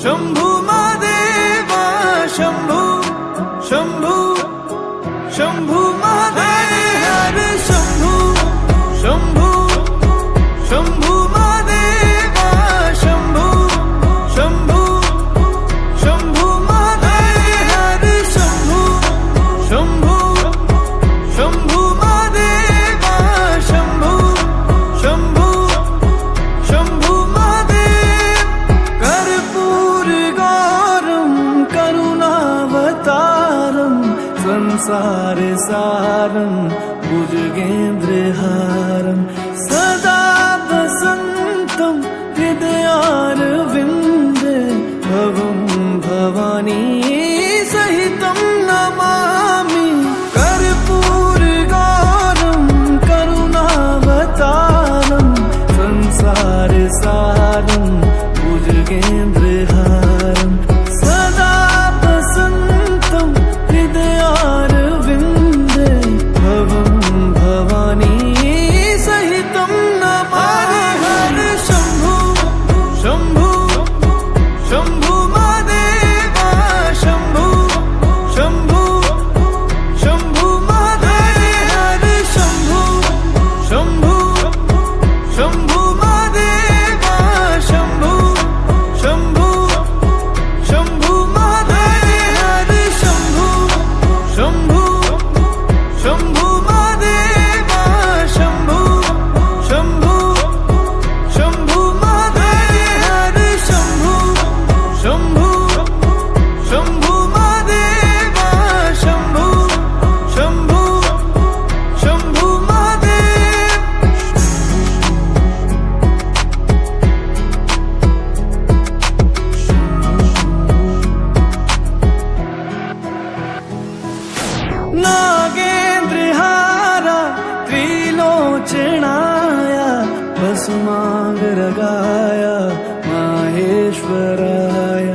शंभू महादेवा शंभू शंभू शंभू महादेव हरे शंभू शंभू शंभू महादेवा शंभू शंभू शंभू महादेव हरे शंभू शंभू शंभू महादेवा शंभू शंभू शंभू महादेव कर्पूर गौरम करुणावतारम संसार सारम भुजगेन्द्रहारम सदा वसन्तं हृदयारविन्दे भवं भवानी सहितं नमामि कर्पूरगौरं करुणावतारं संसारसारं भुजगेन्द्रहारं सदा वसन्तं हृदयारविन्दे भवं भवानी सहितं नमामि हरे शंभू शंभू शंभू महादेवा शंभू शंभू शंभू महादेव हरे शंभू शंभू शंभू महादेवा शंभू शंभू शंभू महादेव हरे शंभू शंभू शंभू महादेवा शंभू शंभू शंभू महादेव हरे शंभू शंभू शंभू महादेवा शंभू शंभू शंभू महादेव नागेन्द्रहारा त्रिलोचनाय भस्मांगरागाय माहेश्वराय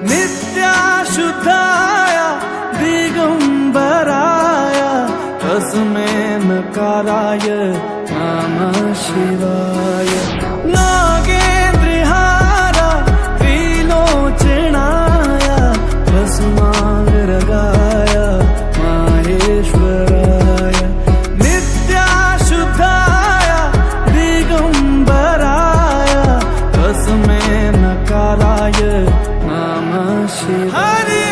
नित्याशुद्धाय दिगंबराय तस्मै नकाराय नमः शिवाय नागेन्द्रहारा त्रिलोचनाय भस्मांगरागाय माहेश्वराय नित्याशुद्धाय दिगंबराय तस्मै नकाराय नमः शिवाय हरे